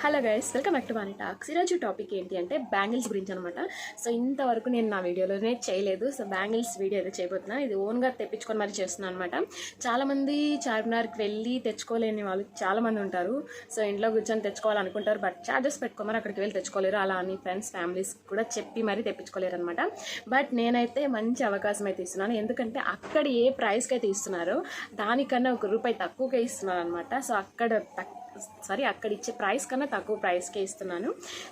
Hello guys, welcome back to Bani talks. ఈరోజు topic ఏంటి అంటే బ్యాంగిల్స్ గురించి అనమాట. సో ఇంతవరకు నేను నా వీడియోలోనే చేయలేదు. సో బ్యాంగిల్స్ వీడియో అయితే చేయబోతున్నాను. ఇది ఓన్గా తెప్పించుకొని మరి చేస్తున్నాను అనమాట. చాలామంది చార్మినార్కి వెళ్ళి తెచ్చుకోలేని వాళ్ళు చాలామంది ఉంటారు. సో ఇంట్లో కూర్చొని తెచ్చుకోవాలనుకుంటారు, బట్ ఛార్జెస్ పెట్టుకోమని అక్కడికి వెళ్ళి తెచ్చుకోలేరు. అలా అని ఫ్రెండ్స్ ఫ్యామిలీస్ కూడా చెప్పి మరీ తెప్పించుకోలేరు అనమాట. బట్ నేనైతే మంచి అవకాశం అయితే ఇస్తున్నాను. ఎందుకంటే అక్కడ ఏ ప్రైస్కి అయితే ఇస్తున్నారో దానికన్నా ₹1 తక్కువకే ఇస్తున్నాను అనమాట. సో అక్కడ ఇచ్చే ప్రైస్ కన్నా తక్కువ ప్రైస్కే ఇస్తున్నాను.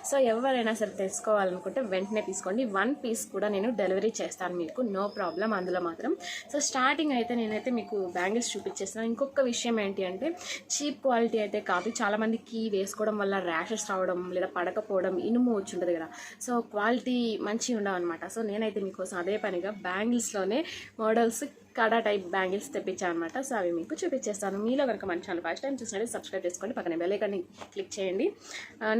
సో ఎవరైనా సరే తెచ్చుకోవాలనుకుంటే వెంటనే తీసుకోండి. 1 పీస్ కూడా నేను డెలివరీ చేస్తాను మీకు, నో ప్రాబ్లం అందులో మాత్రం. సో స్టార్టింగ్ అయితే నేనైతే మీకు బ్యాంగిల్స్ చూపించేస్తున్నాను. ఇంకొక విషయం ఏంటి అంటే చీప్ క్వాలిటీ అయితే కాదు. చాలామందికి వేసుకోవడం వల్ల ర్యాషెస్ రావడం లేదా పడకపోవడం, ఇనుము వచ్చి ఉంటుంది కదా, సో క్వాలిటీ మంచిగా ఉండవు అనమాట. సో నేనైతే మీకోసం అదే పనిగా బ్యాంగిల్స్లోనే మోడల్స్ కడా టైప్ బ్యాంగిల్స్ తెప్పించాను అనమాట. సో అవి మీకు చూపించేస్తాను. మీలో కనుక మన ఛానల్ ఫస్ట్ టైం చూసినట్టు సబ్స్క్రైబ్ చేసుకోండి, పక్కన బెల్ ఐకాన్ని క్లిక్ చేయండి.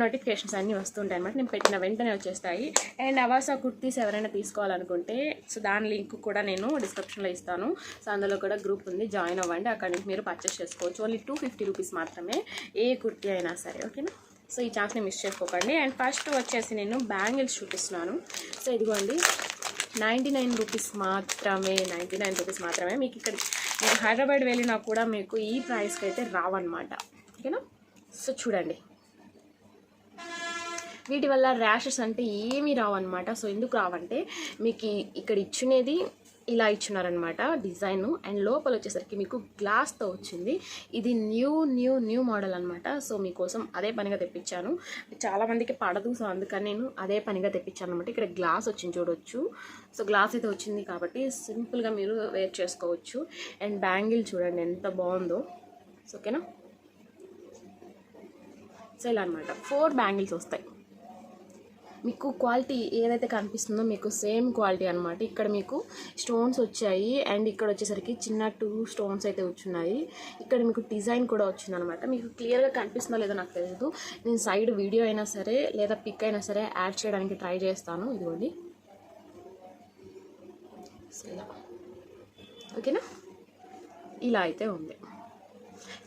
నోటిఫికేషన్స్ అన్నీ వస్తుంటాయి అనమాట. నేను పెట్టిన వెంటనే వచ్చేస్తాయి. అండ్ అవాసా కుర్తీస్ ఎవరైనా తీసుకోవాలనుకుంటే సో దాని లింక్ కూడా నేను డిస్క్రిప్షన్లో ఇస్తాను. సో అందులో కూడా గ్రూప్ ఉంది, జాయిన్ అవ్వండి. అక్కడి నుంచి మీరు పర్చేస్ చేసుకోవచ్చు. ఓన్లీ ₹250 మాత్రమే ఏ కుర్తీ అయినా సరే, ఓకేనా. సో ఈ ఛాన్స్ని మిస్ చేసుకోకండి. అండ్ ఫస్ట్ వచ్చేసి నేను బ్యాంగిల్స్ చూపిస్తున్నాను. సో ఇదిగోండి, ₹99 మాత్రమే. ₹99 మాత్రమే. మీకు ఇక్కడ మీరు హైదరాబాద్ వెళ్ళినా కూడా మీకు ఈ ప్రైస్కి అయితే రావన్నమాట, ఓకేనా. సో చూడండి, వీటి వల్ల ర్యాషెస్ అంటే ఏమీ రావన్నమాట. సో ఎందుకు రావంటే మీకు ఇక్కడ ఇచ్చినది ఇలా ఇచ్చున్నారనమాట డిజైన్. అండ్ లోపల వచ్చేసరికి మీకు గ్లాస్తో వచ్చింది. ఇది న్యూ మోడల్ అనమాట. సో మీకోసం అదే పనిగా తెప్పించాను. చాలామందికి పడదు, సో అందుకని నేను అదే పనిగా తెప్పించాను అనమాట. ఇక్కడ గ్లాస్ వచ్చింది చూడొచ్చు. సో గ్లాస్ అయితే వచ్చింది కాబట్టి సింపుల్గా మీరు వేర్ చేసుకోవచ్చు. అండ్ బ్యాంగిల్ చూడండి ఎంత బాగుందో, ఓకేనా. సో ఇలా అనమాట 4 బ్యాంగిల్స్ వస్తాయి. మీకు క్వాలిటీ ఏదైతే కనిపిస్తుందో మీకు సేమ్ క్వాలిటీ అనమాట. ఇక్కడ మీకు స్టోన్స్ వచ్చాయి. అండ్ ఇక్కడ వచ్చేసరికి చిన్న 2 స్టోన్స్ అయితే వచ్చున్నాయి. ఇక్కడ మీకు డిజైన్ కూడా వచ్చిందనమాట. మీకు క్లియర్గా కనిపిస్తుందో లేదో నాకు తెలియదు. నేను సైడ్ వీడియో అయినా సరే లేదా పిక్ అయినా సరే యాడ్ చేయడానికి ట్రై చేస్తాను. ఇదిగోండి, ఓకేనా. ఇలా అయితే ఉంది.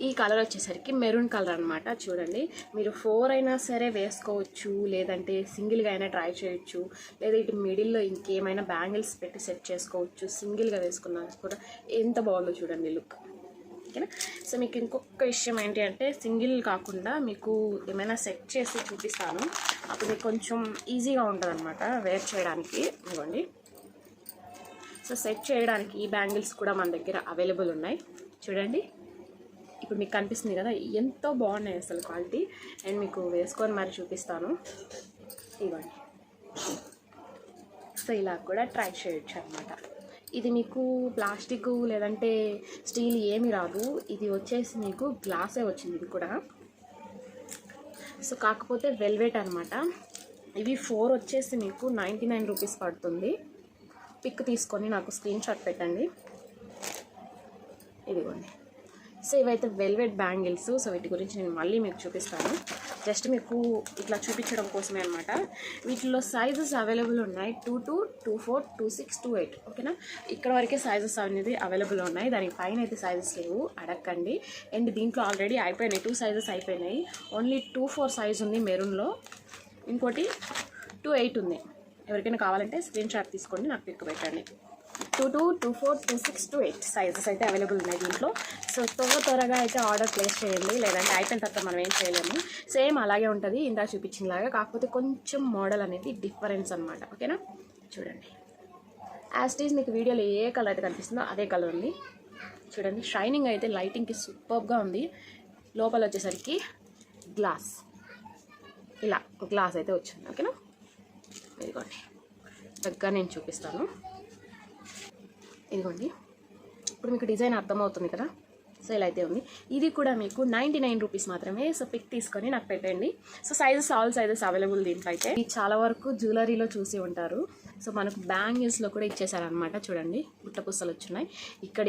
ఈ కలర్ వచ్చేసరికి మెరూన్ కలర్ అనమాట. చూడండి, మీరు 4 అయినా సరే వేసుకోవచ్చు, లేదంటే సింగిల్గా అయినా ట్రై చేయొచ్చు, లేదా ఇటు మిడిల్లో ఇంకేమైనా బ్యాంగిల్స్ పెట్టి సెట్ చేసుకోవచ్చు. సింగిల్గా వేసుకున్నా కూడా ఎంత బాగుందో చూడండి లుక్, ఓకేనా. సో మీకు ఇంకొక విషయం ఏంటి అంటే సింగిల్ కాకుండా మీకు ఏమైనా సెట్ చేసి చూపిస్తాను. అప్పుడు మీకు కొంచెం ఈజీగా ఉంటుంది అనమాట వేర్ చేయడానికి. ఇవ్వండి, సో సెట్ చేయడానికి ఈ బ్యాంగిల్స్ కూడా మన దగ్గర అవైలబుల్ ఉన్నాయి. చూడండి, ఇప్పుడు మీకు కనిపిస్తుంది కదా, ఎంతో బాగున్నాయి అసలు క్వాలిటీ. అండ్ మీకు వేసుకొని మరి చూపిస్తాను. ఇవ్వండి, సో ఇలా కూడా ట్రై చేయొచ్చు అనమాట. ఇది మీకు ప్లాస్టిక్ లేదంటే స్టీల్ ఏమీ రాదు. ఇది వచ్చేసి మీకు గ్లాసే వచ్చింది. ఇది కూడా సో కాకపోతే వెల్వెట్ అనమాట. ఇవి 4 వచ్చేసి మీకు ₹99 పడుతుంది. పిక్ తీసుకొని నాకు స్క్రీన్ షాట్ పెట్టండి. ఇదిగోండి, సో ఇవైతే వెల్వెట్ బ్యాంగిల్స్. సో వీటి గురించి నేను మళ్ళీ మీకు చూపిస్తాను. జస్ట్ మీకు ఇట్లా చూపించడం కోసమే అనమాట. వీటిలో సైజెస్ అవైలబుల్ ఉన్నాయి. 22, 24, 26, 28, ఓకేనా. ఇక్కడ వరకే సైజెస్ అనేది అవైలబుల్ ఉన్నాయి. దానికి పైన అయితే సైజెస్ లేవు, అడగండి. అండ్ దీంట్లో ఆల్రెడీ అయిపోయినాయి, 2 సైజెస్ అయిపోయినాయి. ఓన్లీ 24 సైజ్ ఉంది మెరూన్లో, ఇంకోటి 28 ఉంది. ఎవరికైనా కావాలంటే స్క్రీన్ షాట్ తీసుకోండి, నాకు పిక్ పెట్టండి. 22, 24, 26, 28 సైజెస్ అయితే అవైలబుల్ ఉన్నాయి దీంట్లో. సో త్వరగా అయితే ఆర్డర్ ప్లేస్ చేయండి, లేదంటే అయిపోయిన తర్వాత మనం ఏం చేయలేము. సేమ్ అలాగే ఉంటుంది ఇందా చూపించినలాగా, కాకపోతే కొంచెం మోడల్ అనేది డిఫరెన్స్ అనమాట, ఓకేనా. చూడండి, యాజ్ ఇట్ ఈజ్ మీకు వీడియోలో ఏ కలర్ అయితే కనిపిస్తుందో అదే కలర్ ఉంది. చూడండి, షైనింగ్ అయితే లైటింగ్కి సూపర్గా ఉంది. లోపల వచ్చేసరికి గ్లాస్, ఇలా గ్లాస్ అయితే వచ్చింది, ఓకేనా. ఇదిగోండి, దగ్గర నేను చూపిస్తాను. ఇదిగోండి, ఇప్పుడు మీకు డిజైన్ అర్థమవుతుంది కదా. సో ఇలా అయితే ఉంది. ఇది కూడా మీకు ₹99 మాత్రమే. సో పిక్ తీసుకొని నాకు పెట్టండి. So sizes all sizes available దీంట్లో అయితే. చాలా వరకు జ్యువెలరీలో చూసి ఉంటారు. సో మనకు బ్యాంగిల్స్లో కూడా ఇచ్చేసారనమాట. చూడండి, పుట్టపుసలు వచ్చున్నాయి.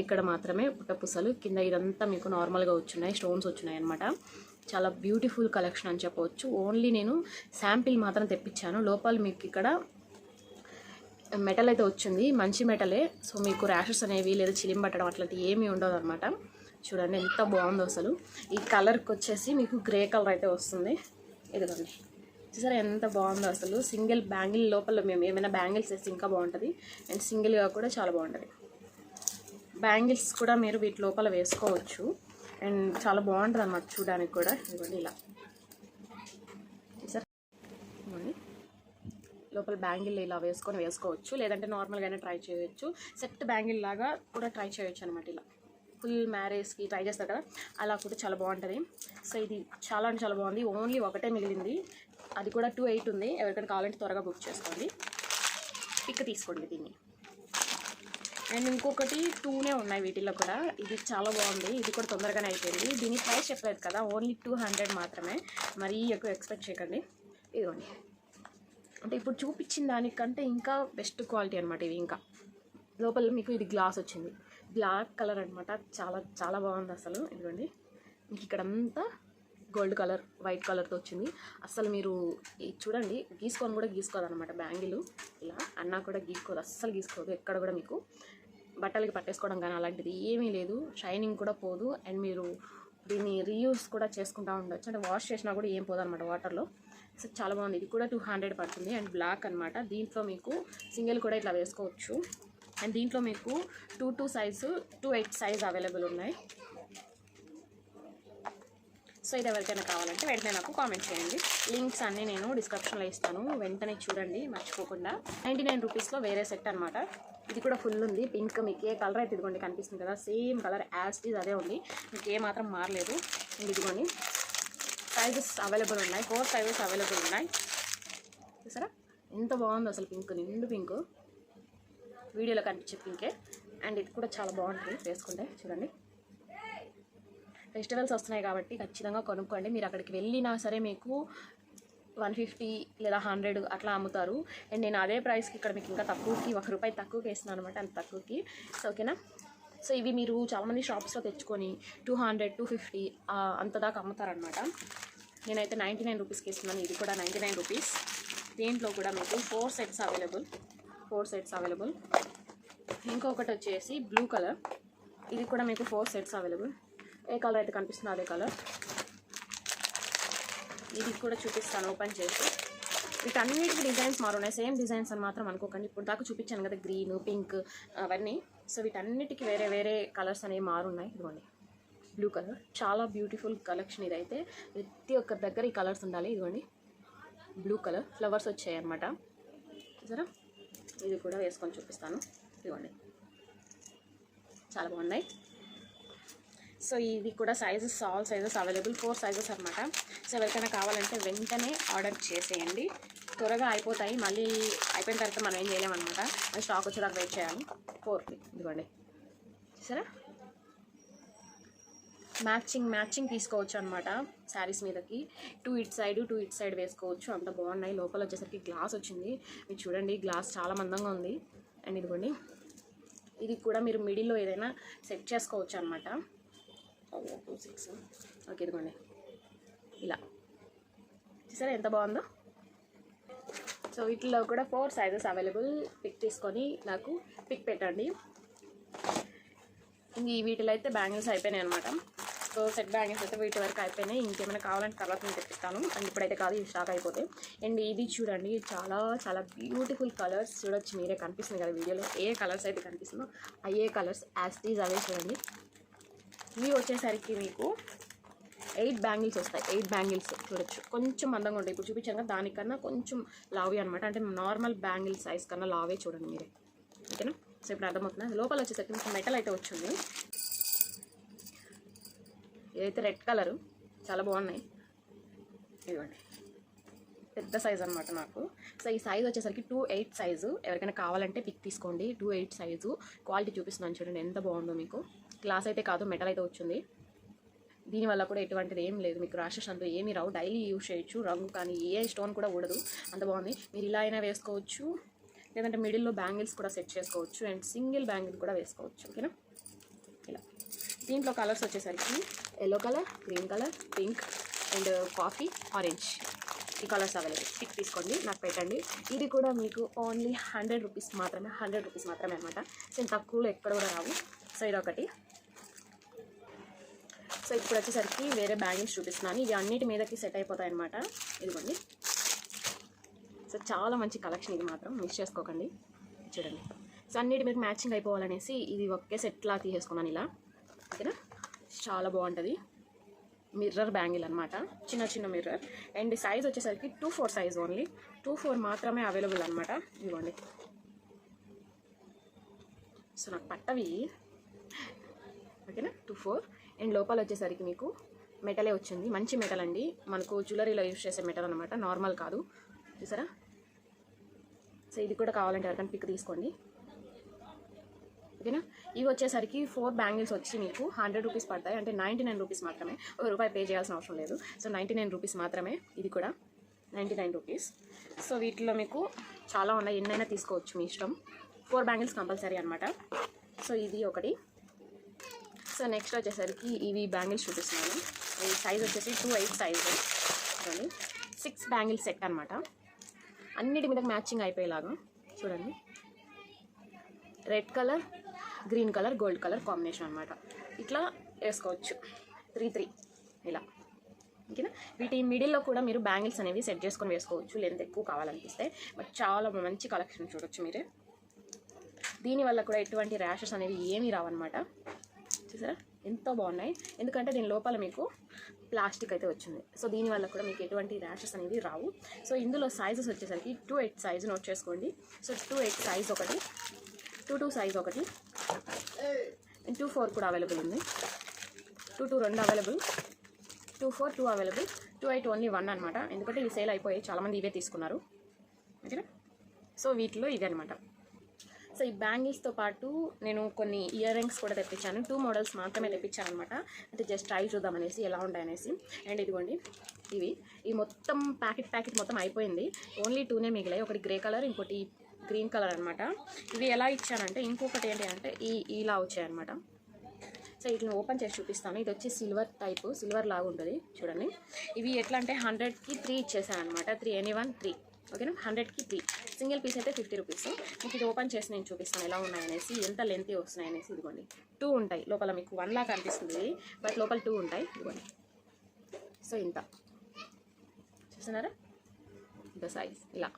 ఇక్కడ మాత్రమే పుట్టపుసలు, కింద ఇదంతా మీకు నార్మల్గా వచ్చున్నాయి, స్టోన్స్ వచ్చున్నాయి అనమాట. చాలా బ్యూటిఫుల్ కలెక్షన్ అని చెప్పవచ్చు. ఓన్లీ నేను శాంపిల్ మాత్రం తెప్పించాను. లోపల మీకు ఇక్కడ మెటల్ అయితే వచ్చింది, మంచి మెటలే. సో మీకు ర్యాషెస్ అనేవి లేదా చిలిం పట్టడం అట్లాంటివి ఏమీ ఉండదు అనమాట. చూడండి ఎంత బాగుందో అసలు. ఈ కలర్కి వచ్చేసి మీకు గ్రే కలర్ అయితే వస్తుంది. ఇదిగోండి, చూసారా ఎంత బాగుందో అసలు. సింగిల్ బ్యాంగిల్ లోపల మేము ఏమైనా బ్యాంగిల్స్ వేస్తే ఇంకా బాగుంటుంది, అండ్ సింగిల్గా కూడా చాలా బాగుంటుంది. బ్యాంగిల్స్ కూడా మీరు వీటి లోపల వేసుకోవచ్చు, అండ్ చాలా బాగుంటుంది అన్నమాట చూడడానికి కూడా. ఇదిగోండి ఇలా చూసారా, ఇదిగోండి లోపల బ్యాంగిల్ ఇలా వేసుకోవచ్చు, లేదంటే నార్మల్గానే ట్రై చేయొచ్చు. సెట్ బ్యాంగిల్ లాగా కూడా ట్రై చేయొచ్చు అనమాట. ఇలా ఫుల్ మ్యారేజ్కి ట్రై చేస్తారు కదా, అలా కూడా చాలా బాగుంటుంది. సో ఇది చాలా అంటే చాలా బాగుంది. ఓన్లీ ఒకటే మిగిలింది, అది కూడా 2.8 ఉంది. ఎవరికైనా కావాలంటే త్వరగా బుక్ చేసుకోండి, పిక్ తీసుకోండి దీన్ని. అండ్ ఇంకొకటి 2నే ఉన్నాయి వీటిల్లో కూడా. ఇది చాలా బాగుంది, ఇది కూడా తొందరగానే అయిపోయింది. దీని ప్రైస్ చెప్పలేదు కదా, ఓన్లీ 200 మాత్రమే, మరీ ఎక్కువ ఎక్స్పెక్ట్ చేయకండి. ఇదిగోండి, అంటే ఇప్పుడు చూపించిన దానికంటే ఇంకా బెస్ట్ క్వాలిటీ అనమాట ఇవి. ఇంకా లోపల మీకు ఇది గ్లాస్ వచ్చింది, బ్లాక్ కలర్ అనమాట, చాలా చాలా బాగుంది అసలు. ఇదిగోండి మీకు ఇక్కడంతా గోల్డ్ కలర్ వైట్ కలర్తో వచ్చింది. అస్సలు మీరు ఇది చూడండి, గీసుకొని కూడా గీసుకోదు అనమాట బ్యాంగిల్. ఇలా అన్నా కూడా గీసుకోదు, అస్సలు గీసుకోదు. ఎక్కడ కూడా మీకు బట్టలకి పట్టేసుకోవడం కానీ అలాంటిది ఏమీ లేదు. షైనింగ్ కూడా పోదు, అండ్ మీరు దీన్ని రీయూస్ కూడా చేసుకుంటూ ఉండొచ్చు. అంటే వాష్ చేసినా కూడా ఏం పోదు అనమాట వాటర్లో. సో చాలా బాగుంది. ఇది కూడా 200 పడుతుంది, అండ్ బ్లాక్ అనమాట. దీంట్లో మీకు సింగిల్ కూడా ఇట్లా వేసుకోవచ్చు, అండ్ దీంట్లో మీకు 2 సైజు 2.8 సైజ్ అవైలబుల్ ఉన్నాయి. సో ఇది ఎవరికైనా కావాలంటే వెంటనే నాకు కామెంట్ చేయండి. లింక్స్ అన్నీ నేను డిస్క్రిప్షన్లో ఇస్తాను, వెంటనే చూడండి మర్చిపోకుండా. 99 రూపీస్లో వేరే సెట్ అనమాట. ఇది కూడా ఫుల్ ఉంది, పింక్. మీకు ఏ కలర్ అయితే ఇదిగోండి కనిపిస్తుంది కదా, same colour as it is అదే ఉంది, మీకు ఏ మాత్రం మారలేదు. ఇదిగోండి సైజెస్ అవైలబుల్ ఉన్నాయి, 4 సైజెస్ అవైలబుల్ ఉన్నాయి. చూసారా ఎంత బాగుంది అసలు, పింక్, నిండు పింక్, వీడియోలో కనిపించే పింకే. అండ్ ఇది కూడా చాలా బాగుంటుంది వేసుకుంటే. చూడండి ఫెస్టివల్స్ వస్తున్నాయి కాబట్టి ఖచ్చితంగా కొనుక్కోండి. మీరు అక్కడికి వెళ్ళినా సరే మీకు 150 లేదా 100 అట్లా అమ్ముతారు, అండ్ నేను అదే ప్రైస్కి ఇక్కడ మీకు ఇంకా తక్కువకి ₹1 తక్కువకి వేస్తున్నాను అనమాట, అంత తక్కువకి. సో ఓకేనా. సో ఇవి మీరు చాలామంది షాప్స్లో తెచ్చుకొని 200, 250 అంత దాకా అమ్ముతారనమాట. నేనైతే 99 రూపీస్కి ఇస్తున్నాను. ఇది కూడా 99 రూపీస్. దీంట్లో కూడా మీకు 4 సెట్స్ అవైలబుల్. ఇంకొకటి వచ్చేసి బ్లూ కలర్, ఇది కూడా మీకు 4 సెట్స్ అవైలబుల్. ఏ కలర్ అయితే కనిపిస్తుందో అదే కలర్. ఇది కూడా చూపిస్తాను ఓపెన్ చేసి. వీటన్నిటికీ డిజైన్స్ మారున్నాయి, సేమ్ డిజైన్స్ అని మాత్రం అనుకోకండి. ఇప్పుడు దాకా చూపించాను కదా గ్రీన్, పింక్ అవన్నీ. సో వీటన్నిటికీ వేరే వేరే కలర్స్ అనేవి మారున్నాయి. ఇదిగోండి బ్లూ కలర్, చాలా బ్యూటిఫుల్ కలెక్షన్ ఇదైతే. ప్రతి ఒక్కరి దగ్గర ఈ కలర్స్ ఉండాలి. ఇదిగోండి బ్లూ కలర్ ఫ్లవర్స్ వచ్చాయి అన్నమాట. చూసారా, ఇది కూడా వేసుకొని చూపిస్తాను. ఇదిగోండి చాలా బాగున్నాయి. సో ఇది కూడా sizes, all sizes available, 4 sizes అనమాట. సో ఎవరికైనా కావాలంటే వెంటనే ఆర్డర్ చేసేయండి, త్వరగా అయిపోతాయి. మళ్ళీ అయిపోయిన తర్వాత మనం ఏం చేయలేమన్నమాట, అది స్టాక్ వచ్చేదాకా వెయిట్ చేయాలి. 4 ఇదిగోండి చూసారా, మ్యాచింగ్ తీసుకోవచ్చు అనమాట శారీస్ మీదకి. 2 ఇటు సైడ్ వేసుకోవచ్చు, అంత బాగున్నాయి. లోపల వచ్చేసరికి గ్లాస్ వచ్చింది, మీరు చూడండి గ్లాస్ చాలా మందంగా ఉంది. అండ్ ఇదిగోండి ఇది కూడా మీరు మిడిల్లో ఏదైనా సెట్ చేసుకోవచ్చు అనమాట. 26 ఓకే. ఇదిగోండి ఇలా చూసారా ఎంత బాగుందో. సో వీటిలో కూడా 4 సైజెస్ అవైలబుల్. పిక్ తీసుకొని నాకు పిక్ పెట్టండి. వీటిలో అయితే బ్యాంగిల్స్ అయిపోయినాయి అనమాట. సో సెట్ బ్యాంగిల్స్ అయితే వీటి వరకు అయిపోయినాయి. ఇంకేమైనా కావాలంటే తర్వాత నేను తెప్పిస్తాను, అండ్ ఇప్పుడైతే కాదు, ఇది స్టాక్ అయిపోతాయి. అండ్ ఇది చూడండి చాలా చాలా బ్యూటిఫుల్ కలర్స్ చూడొచ్చు, మీరే కనిపిస్తుంది కదా వీడియోలో. ఏ కలర్స్ అయితే కనిపిస్తుందో అయ్యే కలర్స్ యాజ్ ఇట్ ఈజ్ అవే చూడండి. ఇవి వచ్చేసరికి మీకు 8 బ్యాంగిల్స్ వస్తాయి. 8 బ్యాంగిల్స్ చూడొచ్చు, కొంచెం అందంగా ఉంటాయి. ఇప్పుడు చూపించాను కదా దానికన్నా కొంచెం లావే అనమాట, అంటే నార్మల్ బ్యాంగిల్ సైజ్ కన్నా లావే చూడండి మీరే. ఓకేనా. సో ఇప్పుడు అర్థమవుతుంది. లోపల వచ్చేసరికి మీకు మెటల్ అయితే వచ్చింది. ఇదైతే రెడ్ కలరు, చాలా బాగున్నాయి. ఇదిగోండి పెద్ద సైజ్ అనమాట నాకు. సో ఈ సైజ్ వచ్చేసరికి 2.8 సైజు. ఎవరికైనా కావాలంటే పిక్ తీసుకోండి. 2.8 సైజు. క్వాలిటీ చూపిస్తున్నాను చూడండి ఎంత బాగుందో. మీకు గ్లాస్ అయితే కాదు, మెటల్ అయితే వచ్చింది. దీనివల్ల కూడా ఎటువంటిది ఏం లేదు, మీకు ర్యాషెస్ అంటూ ఏమీ రావు. డైలీ యూజ్ చేయొచ్చు. రంగు కానీ ఏ స్టోన్ కూడా ఊడదు, అంత బాగుంది. మీరు ఇలా అయినా వేసుకోవచ్చు, లేదంటే మిడిల్లో బ్యాంగిల్స్ కూడా సెట్ చేసుకోవచ్చు, అండ్ సింగిల్ బ్యాంగిల్ కూడా వేసుకోవచ్చు. ఓకేనా. ఇలా దీంట్లో కలర్స్ వచ్చేసరికి yellow colour, green colour, pink and coffee, orange, ఈ కలర్స్ అవైలబుల్. పిక్ తీసుకోండి, నాకు పెట్టండి. ఇది కూడా మీకు ఓన్లీ 100 రూపీస్ మాత్రమే, 100 రూపీస్ మాత్రమే అనమాట. సో తక్కువలో ఎక్కడ కూడా రావు. సో ఇదొకటి. సో ఇప్పుడు వచ్చేసరికి వేరే బ్యాంగిల్స్ చూపిస్తున్నాను. ఇవి అన్నిటి మీదకి సెట్ అయిపోతాయి అనమాట. ఇదిగోండి. సో చాలా మంచి కలెక్షన్, ఇది మాత్రం మిస్ చేసుకోకండి. చూడండి. సో అన్నిటి మీకు మ్యాచింగ్ అయిపోవాలనేసి ఇది ఒకే సెట్లా తీసేసుకున్నాను ఇలా. ఓకేనా, చాలా బాగుంటుంది. మిర్రర్ బ్యాంగిల్ అనమాట, చిన్న చిన్న మిర్రర్. అండ్ సైజ్ వచ్చేసరికి 2/4 సైజ్, ఓన్లీ 2/4 మాత్రమే అవైలబుల్ అనమాట. ఇవ్వండి. సో నాకు పట్టవి. ఓకేనా, 2/4. అండ్ లోపల వచ్చేసరికి మీకు మెటలే వచ్చింది. మంచి మెటల్ అండి, మనకు జ్యువెలరీలో యూజ్ చేసే మెటల్ అనమాట, నార్మల్ కాదు. చూసారా. సో ఇది కూడా కావాలంటే ఎవరికైనా పిక్ తీసుకోండి. ఓకేనా. ఇవి వచ్చేసరికి 4 బ్యాంగిల్స్ వచ్చి మీకు 100 రూపీస్ పడతాయి. అంటే 99 రూపీస్ మాత్రమే, ₹1 పే చేయాల్సిన అవసరం లేదు. సో 99 రూపీస్ మాత్రమే. ఇది కూడా 99 రూపీస్. సో వీటిలో మీకు చాలా ఉన్నాయి, ఎన్నైనా తీసుకోవచ్చు మీ ఇష్టం. 4 బ్యాంగిల్స్ కంపల్సరీ అనమాట. సో ఇది ఒకటి. సో నెక్స్ట్ వచ్చేసరికి ఇవి బ్యాంగిల్స్ చూపిస్తున్నాను. ఈ సైజ్ వచ్చేసి 2/8 సైజ్ చూడండి. 6 బ్యాంగిల్స్ సెట్ అనమాట. అన్నిటి మీద మ్యాచింగ్ అయిపోయేలాగా చూడండి. Red colour, green colour, gold colour combination అనమాట. ఇట్లా వేసుకోవచ్చు 3 ఇలా. ఓకేనా. వీటి మిడిల్లో కూడా మీరు బ్యాంగిల్స్ అనేవి సెట్ చేసుకొని వేసుకోవచ్చు, లెంత్ ఎక్కువ కావాలనిపిస్తే. బట్ చాలా మంచి కలెక్షన్ చూడొచ్చు మీరే. దీనివల్ల కూడా ఎటువంటి ర్యాషెస్ అనేవి ఏమీ రావన్నమాట. చూసారా ఎంతో బాగున్నాయి, ఎందుకంటే దీని లోపల మీకు ప్లాస్టిక్ అయితే వచ్చింది. సో దీనివల్ల కూడా మీకు ఎటువంటి ర్యాషెస్ అనేవి రావు. సో ఇందులో సైజెస్ వచ్చేసరికి 2/8 సైజ్ నోట్ చేసుకోండి. సో 2/8 సైజ్ ఒకటి, 2/2 సైజ్ ఒకటి, 2/4 కూడా అవైలబుల్ ఉంది. 2/2 2 అవైలబుల్, 2/4 2 అవైలబుల్, 2/8 ఓన్లీ 1 అనమాట. ఎందుకంటే ఇవి సేల్ అయిపోయాయి, చాలామంది ఇవే తీసుకున్నారు. ఓకేనా. సో వీటిలో ఇవి అనమాట. సో ఈ బ్యాంగిల్స్తో పాటు నేను కొన్ని ఇయర్ రింగ్స్ కూడా తెప్పించాను. 2 మోడల్స్ మాత్రమే తెప్పించాను అనమాట. అంటే జస్ట్ ట్రై చూద్దామనేసి ఎలా ఉంటాయనేసి. అండ్ ఇదిగోండి, ఇవి మొత్తం ప్యాకెట్ మొత్తం అయిపోయింది. ఓన్లీ 2నే మిగిలాయి. ఒకటి గ్రే కలర్, ఇంకోటి గ్రీన్ కలర్ అనమాట. ఇవి ఎలా ఇచ్చానంటే, ఇంకొకటి ఏంటి అంటే ఇలా వచ్చాయన్నమాట. సో వీటిని ఓపెన్ చేసి చూపిస్తాను. ఇది వచ్చి సిల్వర్ టైపు, సిల్వర్ లాగా ఉంటుంది చూడండి. ఇవి ఎట్లా అంటే 100కి 3 ఇచ్చేసాను అనమాట. 3 ఎనీవన్ 3. ఓకేనా. 100కి 3. సింగిల్ పీస్ అయితే 50 రూపీస్. మీకు ఇది ఓపెన్ చేసి నేను చూపిస్తాను ఎలా ఉన్నాయనేసి, ఎంత లెంత్ వస్తున్నాయనేసి. ఇదిగోండి 2 ఉంటాయి లోపల. మీకు 1 లాగా కనిపిస్తుంది, బట్ లోపల 2 ఉంటాయి. ఇదిగోండి. సో ఇంత చూస్తున్నారా, ఇంత సైజ్ ఇలా.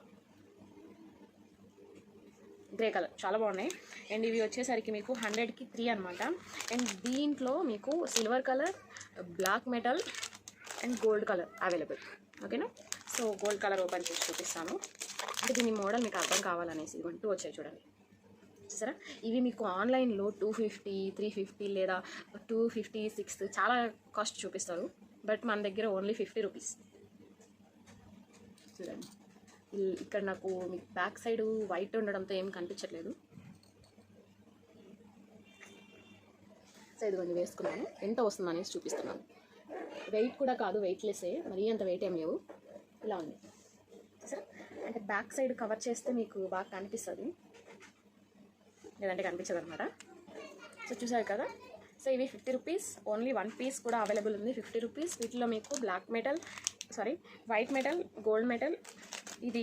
గ్రే కలర్ చాలా బాగున్నాయి. అండ్ ఇవి వచ్చేసరికి మీకు 100కి 3 అనమాట. అండ్ దీంట్లో మీకు silver colour, black metal and gold colour available. ఓకేనా. సో గోల్డ్ కలర్ ఓపెన్ చేసి చూపిస్తాను, అంటే దీని మోడల్ మీకు అర్థం కావాలనేసి. ఇదిగోండి 2 వచ్చాయి చూడండి. సరే, ఇవి మీకు ఆన్లైన్లో 250, 350 లేదా 250, 6 చాలా కాస్ట్ చూపిస్తారు. బట్ మన దగ్గర ఓన్లీ 50 రూపీస్. చూడండి, ఇక్కడ నాకు మీకు బ్యాక్ సైడ్ వైట్ ఉండడంతో ఏం కనిపించట్లేదు. సో ఇదిగోండి వేసుకున్నాను, ఎంత వస్తుంది అనేసి చూపిస్తున్నాను. వెయిట్ కూడా కాదు, వెయిట్లెస్సే, మరీ అంత వెయిట్ ఏం లేవు. ఇలా ఉంది సరే. అంటే బ్యాక్ సైడ్ కవర్ చేస్తే మీకు బాగా కనిపిస్తుంది, లేదంటే కనిపించదు అనమాట. సో చూసారు కదా. సో ఇవి 50 రూపీస్. ఓన్లీ 1 పీస్ కూడా అవైలబుల్ ఉంది 50 రూపీస్. వీటిలో మీకు వైట్ మెటల్, గోల్డ్ మెటల్, ఇది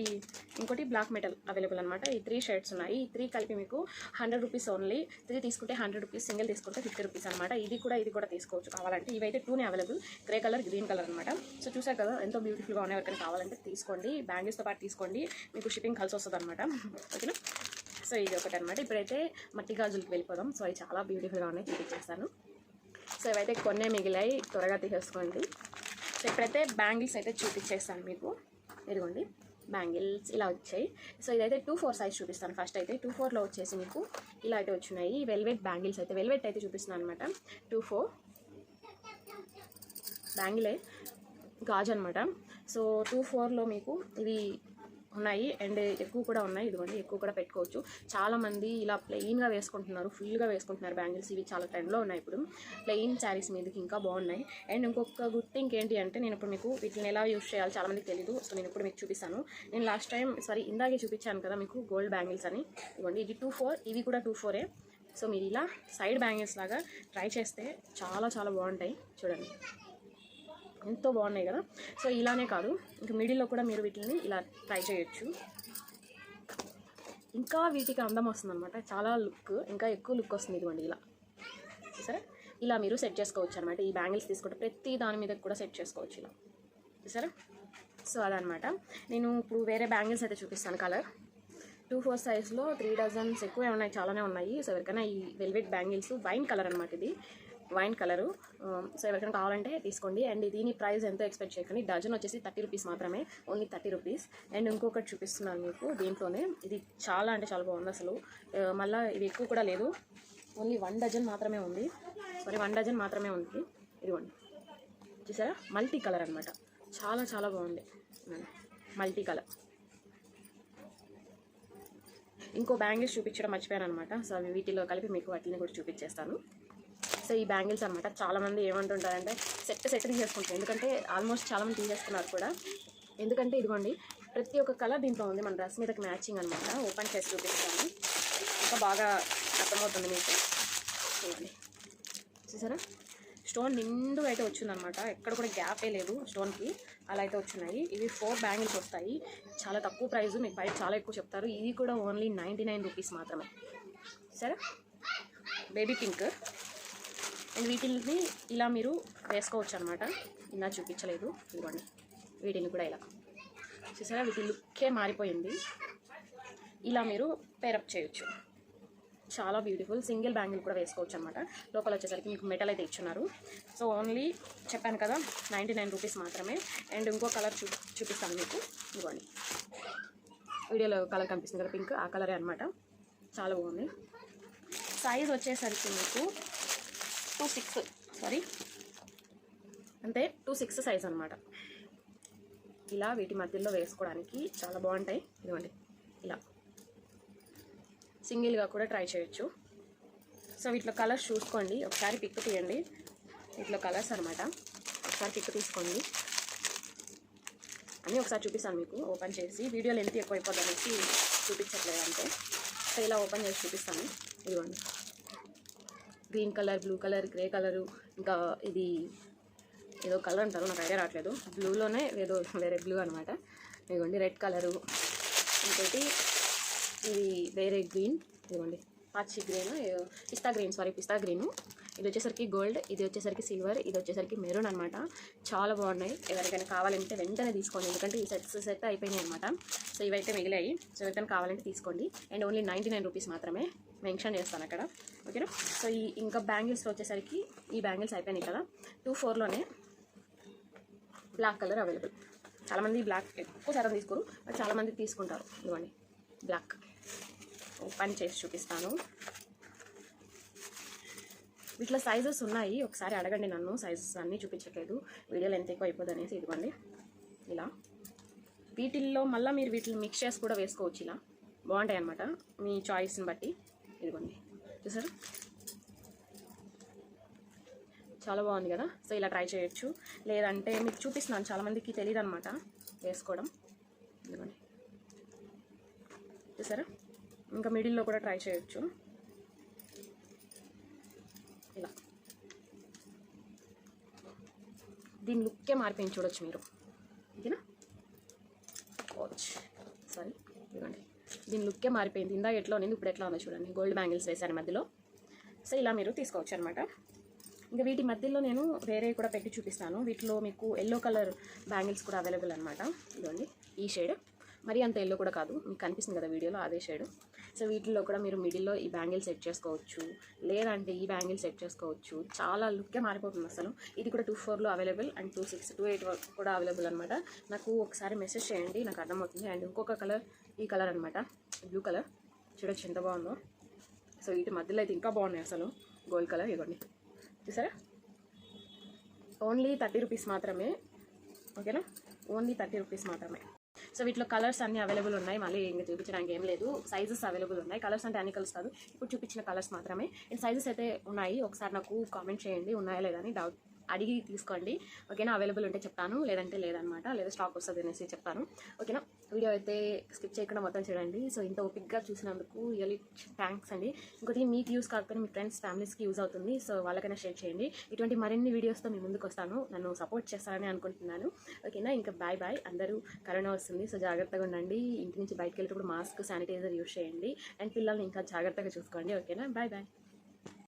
ఇంకోటి బ్లాక్ మెటల్ అవైలబుల్ అనమాట. ఈ 3 షేడ్స్ ఉన్నాయి. ఈ 3 కలిపి మీకు 100 రూపీస్ ఓన్లీ. 3 తీసుకుంటే 100 రూపీస్, సింగిల్ తీసుకుంటే 50 రూపీస్ అనమాట. ఇది కూడా తీసుకోవచ్చు కావాలంటే. ఇవైతే 2నే available, grey colour, green colour అనమాట. సో చూసారు కదా ఎంతో బ్యూటిఫుల్గా ఉన్నాయి. ఎవరికైనా కావాలంటే తీసుకోండి, బ్యాంగిల్స్తో పాటు తీసుకోండి, మీకు షిప్పింగ్ కలిసి వస్తుంది అనమాట. ఓకేనా. సో ఇది ఒకటి అనమాట. ఇప్పుడైతే మట్టి గాజులకి వెళ్ళిపోదాం. సో అవి చాలా బ్యూటిఫుల్గా ఉన్నాయి, చూపించేస్తాను. సో ఇవైతే కొన్నే మిగిలాయి, త్వరగా తీసేసుకోండి. సో ఇప్పుడైతే బ్యాంగిల్స్ అయితే చూపించేస్తాను మీకు. ఇదిగోండి బ్యాంగిల్స్ ఇలా వచ్చాయి. సో ఇదైతే 2/4 సైజ్ చూపిస్తాను. ఫస్ట్ అయితే 2/4లో వచ్చేసి మీకు ఇలా అయితే వచ్చినాయి. వెల్వెట్ బ్యాంగిల్స్ అయితే, వెల్వెట్ అయితే చూపిస్తున్నాను అనమాట. 2/4 బ్యాంగిలే, గాజు అనమాట. సో 2/4లో మీకు ఇవి ఉన్నాయి. అండ్ ఎక్కువ కూడా ఉన్నాయి. ఇదిగోండి ఎక్కువ కూడా పెట్టుకోవచ్చు. చాలామంది ఇలా ప్లెయిన్గా వేసుకుంటున్నారు, ఫుల్గా వేసుకుంటున్నారు బ్యాంగిల్స్. ఇవి చాలా ట్రెండ్లో ఉన్నాయి ఇప్పుడు, ప్లెయిన్ శారీస్ మీదకి ఇంకా బాగున్నాయి. అండ్ ఇంకొక గుడ్ థింగ్ ఏంటి అంటే, నేను ఇప్పుడు మీకు వీటిని ఎలా యూస్ చేయాలి చాలామందికి తెలీదు. సో నేను ఇప్పుడు మీకు చూపిస్తాను. నేను లాస్ట్ టైం ఇందాకే చూపించాను కదా మీకు గోల్డ్ బ్యాంగిల్స్ అని. ఇదిగోండి ఇది 2/4, ఇవి కూడా 2/4. సో మీరు ఇలా సైడ్ బ్యాంగిల్స్ లాగా ట్రై చేస్తే చాలా చాలా బాగుంటాయి. చూడండి ఎంతో బాగున్నాయి కదా. సో ఇలానే కాదు, ఇంకా మిడిల్లో కూడా మీరు వీటిని ఇలా ట్రై చేయొచ్చు. ఇంకా వీటికి అందం వస్తుంది అనమాట, చాలా లుక్, ఇంకా ఎక్కువ లుక్ వస్తుంది. ఇదిగోండి ఇలా సరే. ఇలా మీరు సెట్ చేసుకోవచ్చు అనమాట. ఈ బ్యాంగిల్స్ తీసుకుంటే ప్రతి దాని మీద కూడా సెట్ చేసుకోవచ్చు ఇలా, చూసారా. సో అదనమాట. నేను ఇప్పుడు వేరే బ్యాంగిల్స్ అయితే చూపిస్తాను. కలర్ 2-4 సైజ్లో 3 డజన్స్ ఎక్కువే ఉన్నాయి, చాలానే ఉన్నాయి. సో ఎవరికైనా ఈ వెల్వెట్ బ్యాంగిల్స్ వైన్ కలర్ అనమాట, ఇది వైన్ కలరు. సో ఎవరికైనా కావాలంటే తీసుకోండి. అండ్ దీని ప్రైస్ ఎంతో ఎక్స్పెక్ట్ చేయకండి. డజన్ వచ్చేసి 30 రూపీస్ మాత్రమే, ఓన్లీ 30 రూపీస్. అండ్ ఇంకొకటి చూపిస్తున్నాను మీకు దీంట్లోనే, ఇది చాలా అంటే చాలా బాగుంది అసలు. మళ్ళీ ఇది ఎక్కువ కూడా లేదు, ఓన్లీ 1 డజన్ మాత్రమే ఉంది. సారీ 1 డజన్ మాత్రమే ఉంది. ఇదిగోండి, చూసారా, మల్టీ కలర్ అనమాట. చాలా చాలా బాగుంది, మల్టీ కలర్. ఇంకో బ్యాంగిల్స్ చూపించడం మర్చిపోయాను అనమాట. సో అవి వీటిలో కలిపి మీకు వాటిని కూడా చూపించేస్తాను. సో ఈ బ్యాంగిల్స్ అనమాట, చాలామంది ఏమంటుంటారంటే సెట్ తీసేసుకుంటారు, ఎందుకంటే ఆల్మోస్ట్ చాలామంది తీసేస్తున్నారు కూడా. ఎందుకంటే ఇదిగోండి, ప్రతి ఒక్క కలర్ దీంట్లో ఉంది, మన డ్రెస్ మీదకి మ్యాచింగ్ అనమాట. ఓపెన్ చేసి చూపిస్తాను, ఇంకా బాగా అర్థమవుతుంది మీకు. చూడండి, చూసారా, స్టోన్ నిండుగా అయితే వచ్చిందనమాట, ఎక్కడ కూడా గ్యాపే లేదు స్టోన్కి, అలా అయితే వచ్చినాయి. ఇవి 4 బ్యాంగిల్స్ వస్తాయి, చాలా తక్కువ ప్రైస్, మీకు బయట చాలా ఎక్కువ చెప్తారు. ఇది కూడా ఓన్లీ 99 రూపీస్ మాత్రమే. సరే, బేబీ పింక్. అండ్ వీటిని ఇలా మీరు వేసుకోవచ్చు అనమాట, ఇలా చూపించలేదు, ఇదిగోండి వీటిని కూడా ఇలా, చూసారా, వీటి లుక్కే మారిపోయింది. ఇలా మీరు పేరప్ చేయొచ్చు, చాలా బ్యూటిఫుల్. సింగిల్ బ్యాంగిల్ కూడా వేసుకోవచ్చు అనమాట. లోపల వచ్చేసరికి మీకు మెటల్ అయితే ఇచ్చున్నారు. సో ఓన్లీ చెప్పాను కదా 99 రూపీస్ మాత్రమే. అండ్ ఇంకో కలర్ చూపిస్తాను మీకు, ఇవ్వండి వీడియోలో కలర్ కనిపిస్తుంది కదా పింక్, ఆ కలరే అనమాట, చాలా బాగుంది. సైజ్ వచ్చేసరికి మీకు 2-6 సారీ అంటే 2-6 సైజ్ అనమాట. ఇలా వీటి మధ్యలో వేసుకోవడానికి చాలా బాగుంటాయి. ఇదిగోండి ఇలా సింగిల్గా కూడా ట్రై చేయొచ్చు. సో వీటిలో కలర్స్ చూసుకోండి, ఒకసారి పిక్ తీయండి. వీటిలో కలర్స్ అనమాట, ఒకసారి పిక్ తీసుకోండి. అన్నీ ఒకసారి చూపిస్తాను మీకు ఓపెన్ చేసి, వీడియోలో ఎంత ఎక్కువ అయిపోద్ది అనేసి చూపించట్లేదు అంటే. సో ఇలా ఓపెన్ చేసి చూపిస్తాను. ఇదిగోండి, green colour, blue colour, grey colour, ఇంకా ఇది ఏదో కలర్ అంటారు, నాకు ఐడియా రావట్లేదు. బ్లూలోనే ఏదో వేరే బ్లూ అనమాట. ఇదిగోండి రెడ్ కలరు, ఇంకోటి ఇది వేరే గ్రీన్, ఇదిగోండి పచ్చి గ్రీన్, పిస్తా గ్రీను. ఇది వచ్చేసరికి గోల్డ్, ఇది వచ్చేసరికి సిల్వర్, ఇది వచ్చేసరికి మెరూన్ అనమాట. చాలా బాగున్నాయి. ఎవరికైనా కావాలంటే వెంటనే తీసుకోండి, ఎందుకంటే ఈ సెట్ అయిపోయినాయి అనమాట. సో ఇవైతే మిగిలాయి. సో ఎవరికైనా కావాలంటే తీసుకోండి. అండ్ ఓన్లీ 99 రూపీస్ మాత్రమే, మెన్షన్ చేస్తాను అక్కడ, ఓకేనా. సో ఈ ఇంకా బ్యాంగిల్స్లో వచ్చేసరికి ఈ బ్యాంగిల్స్ అయిపోయినాయి కదా, 2-4లోనే బ్లాక్ కలర్ అవైలబుల్. చాలామంది బ్లాక్ ఎక్కువ శాతం తీసుకోరు, బట్ చాలామంది తీసుకుంటారు. ఇవ్వండి బ్లాక్, ఓపెన్ చేసి చూపిస్తాను. వీటిలో సైజెస్ ఉన్నాయి, ఒకసారి అడగండి నన్ను, సైజెస్ అన్నీ చూపించట్లేదు, వీడియోలో ఎంత ఎక్కువ అయిపోద్ది అనేసి. ఇదిగోండి ఇలా, వీటిల్లో మళ్ళీ మీరు వీటిని మిక్స్ చేసి కూడా వేసుకోవచ్చు, ఇలా బాగుంటాయి అనమాట మీ చాయిస్ని బట్టి. ఇదిగోండి చూసారా, చాలా బాగుంది కదా. సో ఇలా ట్రై చేయొచ్చు, లేదంటే మీకు చూపిస్తున్నాను, చాలామందికి తెలియదు అనమాట వేసుకోవడం. ఇదిగోండి చూసారా, ఇంకా మిడిల్లో కూడా ట్రై చేయొచ్చు ఇలా. దీని లుక్కే మారిపోయింది చూడొచ్చు మీరు, ఓకేనా. సారీ, ఇదిగోండి దీని లుక్కే మారిపోయింది. ఇందాక ఎట్లా ఉంది, ఇప్పుడు ఎట్లా ఉందో చూడండి. గోల్డ్ బ్యాంగిల్స్ వేసాను మధ్యలో. సో ఇలా మీరు తీసుకోవచ్చు అనమాట. ఇంకా వీటి మధ్యలో నేను వేరే కూడా పెట్టి చూపిస్తాను. వీటిలో మీకు ఎల్లో కలర్ బ్యాంగిల్స్ కూడా అవైలబుల్ అనమాట. ఇదిగోండి ఈ షేడ్, మరీ అంత ఎల్లో కూడా కాదు, మీకు కనిపిస్తుంది కదా వీడియోలో, అదే షేడ్. సో వీటిల్లో కూడా మీరు మిడిల్లో ఈ బ్యాంగిల్ సెట్ చేసుకోవచ్చు, లేదంటే ఈ బ్యాంగిల్ సెట్ చేసుకోవచ్చు. చాలా లుక్కే మారిపోతుంది అసలు. ఇది కూడా 2-4లో అవైలబుల్, అండ్ 2-6, 2-8 కూడా అవైలబుల్ అనమాట. నాకు ఒకసారి మెసేజ్ చేయండి, నాకు అర్థమవుతుంది. అండ్ ఇంకొక కలర్ ఈ కలర్ అనమాట, బ్లూ కలర్, చూడొచ్చు ఎంత బాగుందో. సో వీటి మధ్యలో అయితే ఇంకా బాగున్నాయి అసలు, గోల్డ్ కలర్. ఇవ్వండి చూసారా, ఓన్లీ 30 రూపీస్ మాత్రమే, ఓకేనా, ఓన్లీ 30 రూపీస్ మాత్రమే. సో వీటిలో కలర్స్ అన్నీ అవైలబుల్ ఉన్నాయి, మళ్ళీ ఇంకా చూపించడానికి ఏం లేదు. సైజెస్ అవైలబుల్ ఉన్నాయి, కలర్స్ అంటే అన్ని కలర్స్ కాదు, ఇప్పుడు చూపించిన కలర్స్ మాత్రమే. అండ్ సైజెస్ అయితే ఉన్నాయి, ఒకసారి నాకు కామెంట్ చేయండి ఉన్నాయా లేదా అని, డౌట్ అడిగి తీసుకోండి, ఓకేనా. అవైలబుల్ ఉంటే చెప్తాను, లేదంటే లేదనమాట, లేదా స్టాక్ వస్తుంది అనేసి చెప్తాను, ఓకేనా. వీడియో అయితే స్కిప్ చేయకుండా మొత్తం చూడండి. సో ఇంత ఓపిక్గా చూసినందుకు రియల్లీ థ్యాంక్స్ అండి. ఇంకోటి మీకు యూస్ కాకపోతే మీ ఫ్రెండ్స్ ఫ్యామిలీస్కి యూజ్ అవుతుంది, సో వాళ్ళకైనా షేర్ చేయండి. ఇటువంటి మరిన్ని వీడియోస్తో మీ ముందుకు వస్తాను, నన్ను సపోర్ట్ చేస్తారని అనుకుంటున్నాను, ఓకేనా. ఇంకా బాయ్ బాయ్. అందరూ కరోనా వస్తుంది, సో జాగ్రత్తగా ఉండండి. ఇంటి నుంచి బయటకు వెళ్ళేటప్పుడు మాస్క్, శానిటైజర్ యూస్ చేయండి. అండ్ పిల్లల్ని ఇంకా జాగ్రత్తగా చూసుకోండి, ఓకేనా. Bye bye.